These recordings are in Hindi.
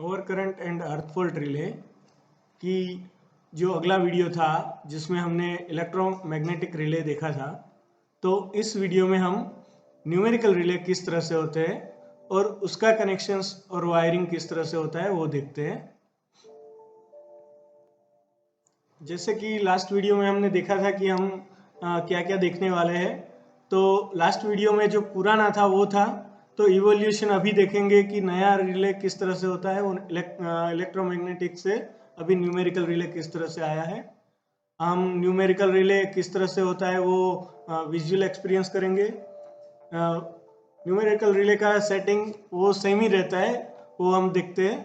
Over current and earth fault relay की जो अगला वीडियो था जिसमें हमने इलेक्ट्रोमैग्नेटिक रिले देखा था, तो इस वीडियो में हम न्यूमेरिकल रिले किस तरह से होते हैं और उसका कनेक्शंस और वायरिंग किस तरह से होता है वो देखते हैं। जैसे कि लास्ट वीडियो में हमने देखा था कि हम क्या क्या देखने वाले हैं। तो लास्ट वीडियो में जो पुराना था वो था, तो इवोल्यूशन अभी देखेंगे कि नया रिले किस तरह से होता है, इलेक्ट्रोमैग्नेटिक से अभी न्यूमेरिकल रिले किस तरह से आया है। हम न्यूमेरिकल रिले किस तरह से होता है वो विजुअल एक्सपीरियंस करेंगे। न्यूमेरिकल रिले का सेटिंग वो सेम ही रहता है, वो हम देखते हैं,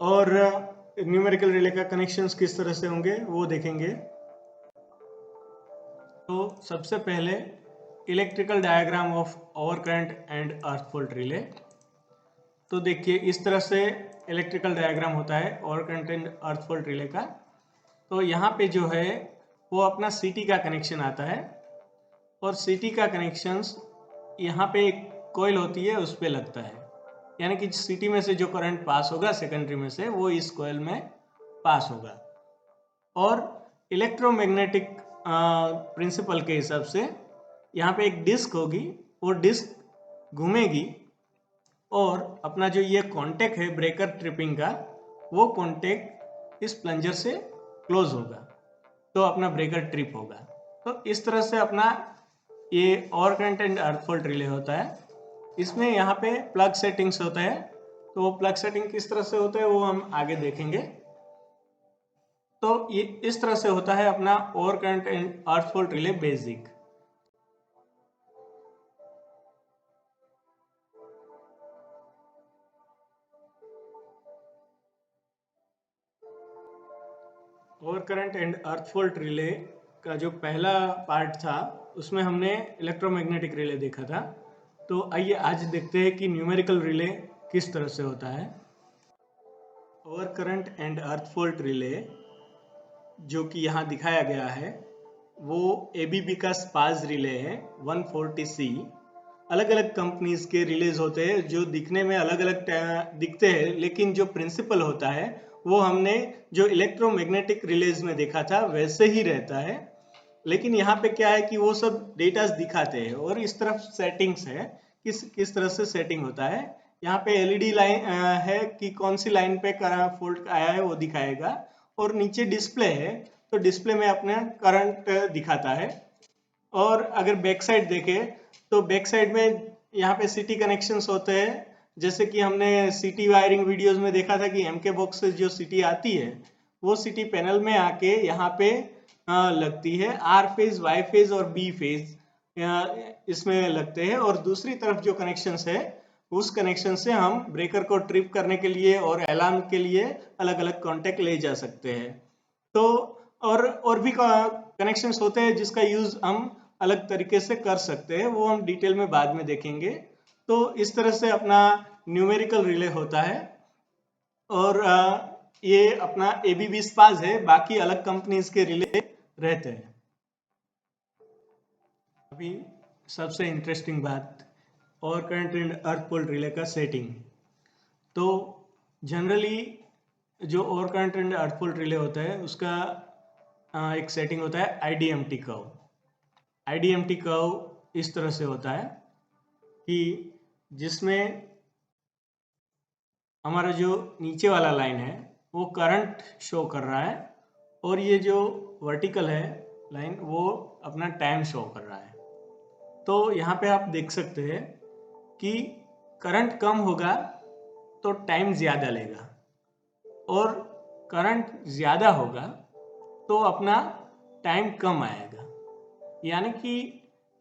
और न्यूमेरिकल रिले का कनेक्शंस किस तरह से होंगे वो देखेंगे। तो सबसे पहले electrical diagram of over current and earth fault relay. तो देखिए इस तरह से इलेक्ट्रिकल डायग्राम होता है over current and earth fault relay का। तो यहाँ पे जो है वो अपना सीटी का कनेक्शन आता है, और सीटी का कनेक्शंस यहाँ पे एक कॉइल होती है उस पर लगता है, यानी कि सीटी में से जो करंट पास होगा सेकेंडरी में से वो इस कॉइल में पास होगा। और इलेक्ट्रोमैग्नेटिक प्रिंसिपल के हिसाब से यहाँ पे एक डिस्क होगी, वो डिस्क घूमेगी और अपना जो ये कॉन्टेक्ट है ब्रेकर ट्रिपिंग का, वो कॉन्टेक्ट इस प्लंजर से क्लोज होगा, तो अपना ब्रेकर ट्रिप होगा। तो इस तरह से अपना ये over current and earth fault relay होता है। इसमें यहाँ पे प्लग सेटिंग्स होता है, तो वो प्लग सेटिंग किस तरह से होता है वो हम आगे देखेंगे। तो ये इस तरह से होता है अपना over current and earth fault relay basic. Over current and earth fault relay का जो पहला पार्ट था उसमें हमने इलेक्ट्रोमैग्नेटिक रिले देखा था। तो आइए आज देखते हैं कि न्यूमेरिकल रिले किस तरह से होता है। Over current and earth fault relay जो कि यहाँ दिखाया गया है वो ABB का स्पाज रिले है 140C। अलग अलग कंपनीज के रिलेज होते हैं जो दिखने में अलग अलग दिखते हैं, लेकिन जो प्रिंसिपल होता है वो हमने जो इलेक्ट्रोमैग्नेटिक रिलेज में देखा था वैसे ही रहता है। लेकिन यहाँ पे क्या है कि वो सब डेटास दिखाते हैं, और इस तरफ सेटिंग्स है किस तरह से सेटिंग होता है। यहाँ पे LED लाइन है कि कौन सी लाइन पे फॉल्ट आया है वो दिखाएगा, और नीचे डिस्प्ले है तो डिस्प्ले में अपना करंट दिखाता है। और अगर बैक साइड देखें तो बैक साइड में यहाँ पे सिटी कनेक्शंस होते हैं, जैसे कि हमने सिटी वायरिंग वीडियोस में देखा था कि MK बॉक्स से जो सिटी आती है वो सिटी पैनल में आके यहाँ पे लगती है। R फेज, Y फेज और B फेज इसमें लगते हैं, और दूसरी तरफ जो कनेक्शंस है उस कनेक्शन से हम ब्रेकर को ट्रिप करने के लिए और अलार्म के लिए अलग अलग कॉन्टेक्ट ले जा सकते हैं। तो और भी कनेक्शंस होते हैं जिसका यूज हम अलग तरीके से कर सकते हैं, वो हम डिटेल में बाद में देखेंगे। तो इस तरह से अपना न्यूमेरिकल रिले होता है, और ये अपना ABB स्पाज है, बाकी अलग कंपनीज के रिले रहते हैं। अभी सबसे इंटरेस्टिंग बात, over current and earth fault relay का सेटिंग। तो जनरली जो over current and earth fault relay होता है उसका एक सेटिंग होता है IDMT कर्व। IDMT कर्व इस तरह से होता है कि जिसमें हमारा जो नीचे वाला लाइन है वो करंट शो कर रहा है, और ये जो वर्टिकल है लाइन वो अपना टाइम शो कर रहा है। तो यहाँ पे आप देख सकते हैं कि करंट कम होगा तो टाइम ज़्यादा लेगा, और करंट ज़्यादा होगा तो अपना टाइम कम आएगा। यानी कि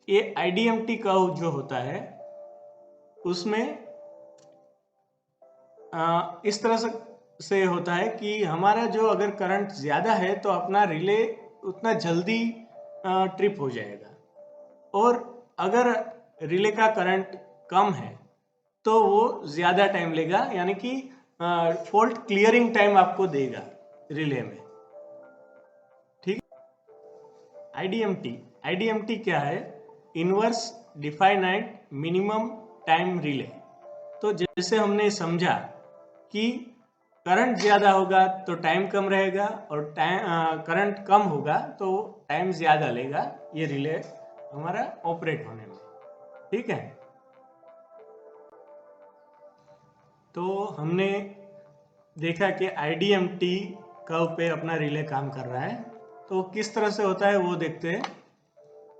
ये IDMT कर्व जो होता है उसमें इस तरह से होता है कि हमारा जो अगर करंट ज़्यादा है तो अपना रिले उतना जल्दी ट्रिप हो जाएगा, और अगर रिले का करंट कम है तो वो ज़्यादा टाइम लेगा, यानी कि फॉल्ट क्लियरिंग टाइम आपको देगा रिले में। ठीक। IDMT क्या है? Inverse definite minimum time relay. तो जैसे हमने समझा कि करंट ज़्यादा होगा तो टाइम कम रहेगा, और करंट कम होगा तो टाइम ज़्यादा लेगा ये रिले हमारा ऑपरेट होने में। ठीक है, तो हमने देखा कि IDMT कर्व पे अपना रिले काम कर रहा है। तो किस तरह से होता है वो देखते हैं।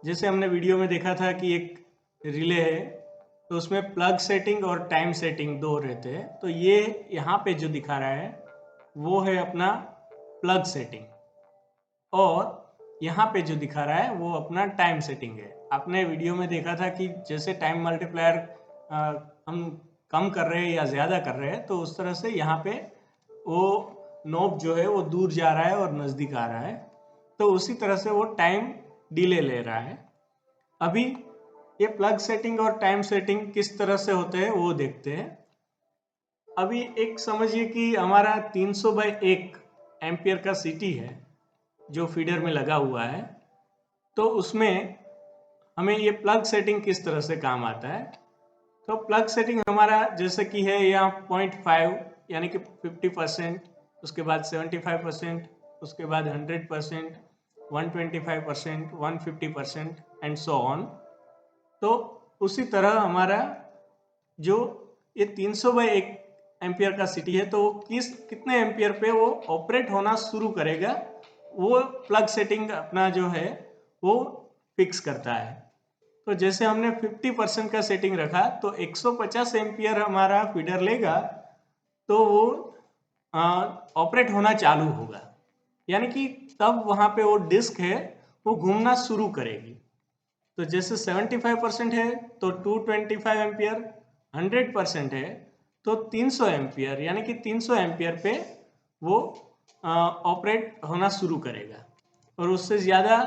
जैसे हमने वीडियो में देखा था कि एक रिले है तो उसमें प्लग सेटिंग और टाइम सेटिंग दो रहते हैं। तो ये यहाँ पे जो दिखा रहा है वो है अपना प्लग सेटिंग, और यहाँ पे जो दिखा रहा है वो अपना टाइम सेटिंग है। आपने वीडियो में देखा था कि जैसे टाइम मल्टीप्लायर हम कम कर रहे हैं या ज़्यादा कर रहे हैं तो उस तरह से यहाँ पे वो नॉब जो है वो दूर जा रहा है और नज़दीक आ रहा है, तो उसी तरह से वो टाइम डिले ले रहा है। अभी ये प्लग सेटिंग और टाइम सेटिंग किस तरह से होते हैं वो देखते हैं। अभी एक समझिए कि हमारा 300/1 एम्पियर का सीटी है जो फीडर में लगा हुआ है, तो उसमें हमें ये प्लग सेटिंग किस तरह से काम आता है। तो प्लग सेटिंग हमारा जैसे कि है यहाँ 0.5 यानी कि 50%, उसके बाद 75%, उसके बाद 100%, 125%, 150% एंड सो ऑन। तो उसी तरह हमारा जो ये 300/1 एम्पियर का सिटी है तो कितने एम्पियर पे वो ऑपरेट होना शुरू करेगा वो प्लग सेटिंग अपना जो है वो फिक्स करता है। तो जैसे हमने 50% का सेटिंग रखा तो 150 एम्पियर हमारा फीडर लेगा तो वो ऑपरेट होना चालू होगा, यानी कि तब वहाँ पे वो डिस्क है वो घूमना शुरू करेगी। तो जैसे 75% है तो 225 एम्पियर, 100% है तो 300 एम्पियर, यानी कि 300 एम्पियर पे वो ऑपरेट होना शुरू करेगा। और उससे ज़्यादा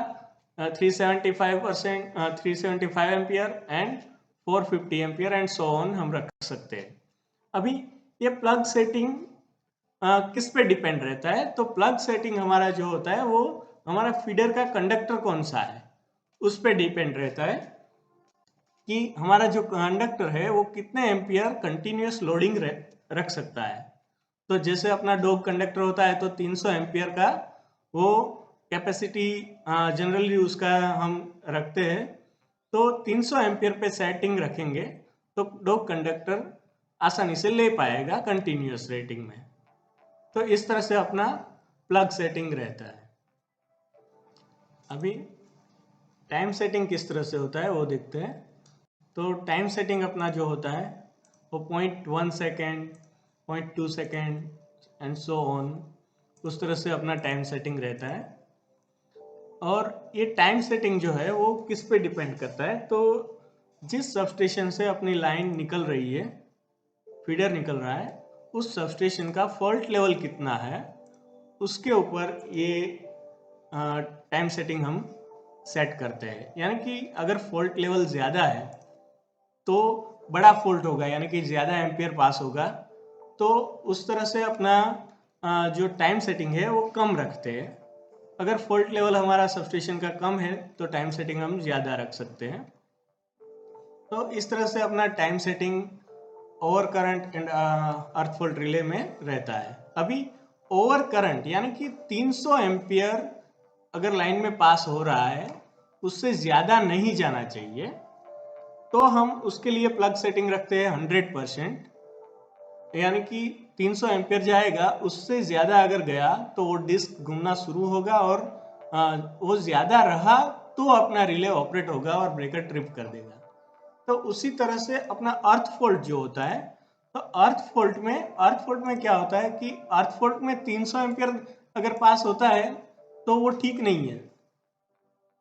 375%, 375 ampere and 450 ampere and so on हम रख सकते हैं। अभी ये प्लग सेटिंग किस पे डिपेंड रहता है। तो प्लग सेटिंग हमारा जो होता है वो हमारा फीडर का कंडक्टर कौन सा है उस पे डिपेंड रहता है कि हमारा जो कंडक्टर है वो कितने एम्पियर कंटिन्यूस लोडिंग रख सकता है। तो जैसे अपना डॉग कंडक्टर होता है तो 300 एम्पियर का वो कैपेसिटी जनरली उसका हम रखते हैं। तो 300 एम्पियर पे सेटिंग रखेंगे तो डॉग कंडक्टर आसानी से ले पाएगा कंटिन्यूस रेटिंग में। तो इस तरह से अपना प्लग सेटिंग रहता है। अभी टाइम सेटिंग किस तरह से होता है वो देखते हैं। तो टाइम सेटिंग अपना जो होता है वो 0.1 second, 0.2 second and so on, उस तरह से अपना टाइम सेटिंग रहता है। और ये टाइम सेटिंग जो है वो किस पे डिपेंड करता है। तो जिस सबस्टेशन से अपनी लाइन निकल रही है, फीडर निकल रहा है, उस सबस्टेशन का फॉल्ट लेवल कितना है उसके ऊपर ये टाइम सेटिंग हम सेट करते हैं। यानी कि अगर फॉल्ट लेवल ज़्यादा है तो बड़ा फॉल्ट होगा, यानी कि ज़्यादा एम्पियर पास होगा, तो उस तरह से अपना जो टाइम सेटिंग है वो कम रखते हैं। अगर फॉल्ट लेवल हमारा सबस्टेशन का कम है तो टाइम सेटिंग हम ज़्यादा रख सकते हैं। तो इस तरह से अपना time setting over current and earth fault relay में रहता है। अभी ओवर करंट यानी कि 300 एम्पियर अगर लाइन में पास हो रहा है, उससे ज़्यादा नहीं जाना चाहिए, तो हम उसके लिए प्लग सेटिंग रखते हैं 100%, यानी कि 300 एम्पियर जाएगा, उससे ज़्यादा अगर गया तो वो डिस्क घूमना शुरू होगा और वो ज़्यादा रहा तो अपना रिले ऑपरेट होगा और ब्रेकर ट्रिप कर देगा। तो उसी तरह से अपना अर्थ फॉल्ट जो होता है, तो अर्थ फॉल्ट में क्या होता है कि अर्थ फॉल्ट में 300 एम्पियर अगर पास होता है तो वो ठीक नहीं है।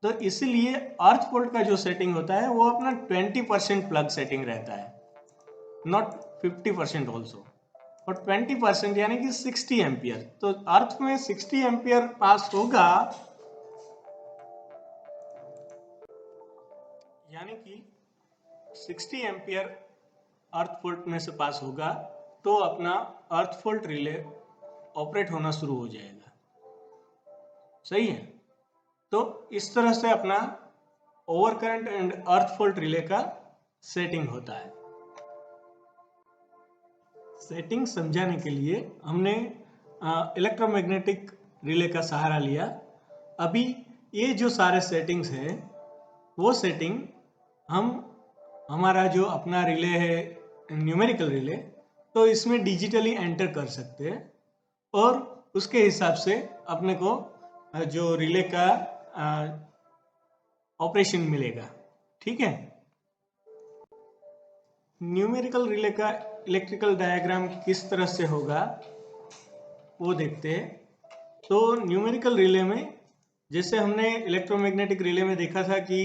तो इसीलिए अर्थ फॉल्ट का जो सेटिंग होता है वो अपना 20% प्लग सेटिंग रहता है, नॉट 50% ऑल्सो। और 20% यानी कि 60 एम्पियर। तो अर्थ में 60 एम्पियर पास होगा, यानी कि 60 एम्पियर अर्थ फॉल्ट में से पास होगा तो अपना अर्थ फॉल्ट रिले ऑपरेट होना शुरू हो जाएगा। सही है। तो इस तरह से अपना over current and earth fault relay का सेटिंग होता है। सेटिंग समझाने के लिए हमने इलेक्ट्रोमैग्नेटिक रिले का सहारा लिया। अभी ये जो सारे सेटिंग्स हैं वो सेटिंग हम हमारा जो अपना रिले है न्यूमेरिकल रिले, तो इसमें डिजिटली एंटर कर सकते हैं और उसके हिसाब से अपने को जो रिले का ऑपरेशन मिलेगा। ठीक है। न्यूमेरिकल रिले का इलेक्ट्रिकल डायग्राम किस तरह से होगा वो देखते हैं। तो न्यूमेरिकल रिले में जैसे हमने इलेक्ट्रोमैग्नेटिक रिले में देखा था कि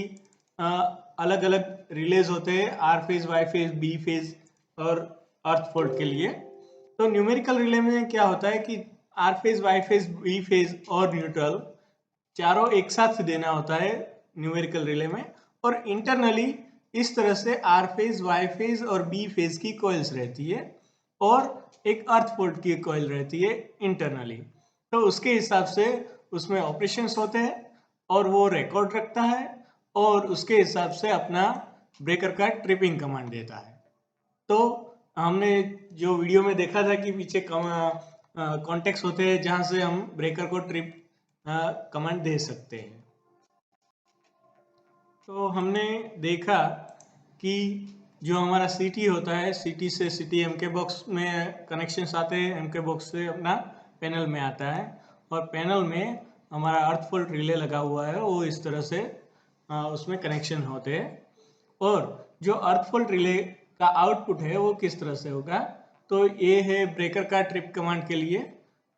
अलग अलग रिलेज होते हैं, R phase, Y phase, B phase और अर्थ फोल्ड के लिए। तो न्यूमेरिकल रिले में क्या होता है कि R phase, Y phase, B phase और न्यूट्रल चारों एक साथ देना होता है न्यूमेरिकल रिले में, और इंटरनली इस तरह से आर फेज, वाई फेज और बी फेज की कॉइल्स रहती है और एक अर्थ फोल्ड की कॉइल रहती है इंटरनली। तो उसके हिसाब से उसमें ऑपरेशंस होते हैं और वो रिकॉर्ड रखता है और उसके हिसाब से अपना ब्रेकर का ट्रिपिंग कमांड देता है। तो हमने जो वीडियो में देखा था कि पीछे कॉन्टेक्ट्स होते हैं जहां से हम ब्रेकर को ट्रिप कमांड दे सकते हैं। तो हमने देखा कि जो हमारा सीटी होता है, सीटी से सीटी एमके बॉक्स में कनेक्शंस आते हैं, एमके बॉक्स से अपना पैनल में आता है और पैनल में हमारा अर्थ फोल्ड रिले लगा हुआ है, वो इस तरह से उसमें कनेक्शन होते हैं। और जो अर्थ फोल्ड रिले का आउटपुट है वो किस तरह से होगा, तो ये है ब्रेकर का ट्रिप कमांड के लिए।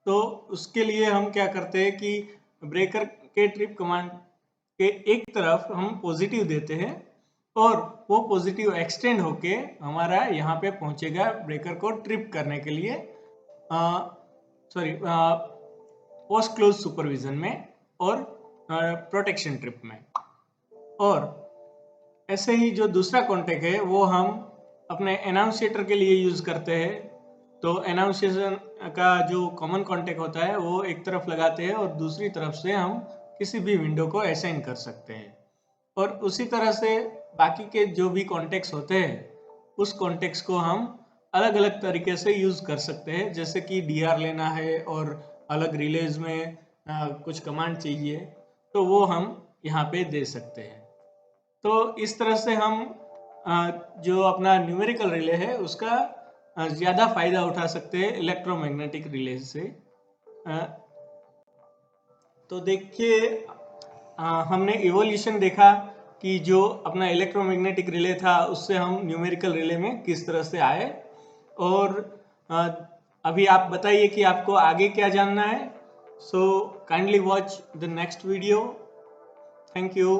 तो उसके लिए हम क्या करते हैं कि ब्रेकर के ट्रिप कमांड के एक तरफ हम पॉजिटिव देते हैं और वो पॉजिटिव एक्सटेंड होके हमारा यहाँ पे पहुंचेगा ब्रेकर को ट्रिप करने के लिए, पोस्ट क्लोज सुपरविजन में और प्रोटेक्शन ट्रिप में। और ऐसे ही जो दूसरा कॉन्टेक्ट है वो हम अपने एनाउंसिएटर के लिए यूज करते हैं। तो एनाउंसिएशन का जो कॉमन कॉन्टेक्ट होता है वो एक तरफ लगाते हैं और दूसरी तरफ से हम किसी भी विंडो को असाइन कर सकते हैं। और उसी तरह से बाकी के जो भी कॉन्टेक्ट्स होते हैं उस कॉन्टेक्ट्स को हम अलग अलग तरीके से यूज कर सकते हैं। जैसे कि डीआर लेना है और अलग रिलेज में कुछ कमांड चाहिए तो वो हम यहाँ पे दे सकते हैं। तो इस तरह से हम जो अपना न्यूमेरिकल रिले है उसका ज़्यादा फायदा उठा सकते हैं इलेक्ट्रोमैग्नेटिक रिले से। तो देखिए हमने इवोल्यूशन देखा कि जो अपना इलेक्ट्रोमैग्नेटिक रिले था उससे हम न्यूमेरिकल रिले में किस तरह से आए। और अभी आप बताइए कि आपको आगे क्या जानना है। So kindly watch the next video. Thank you.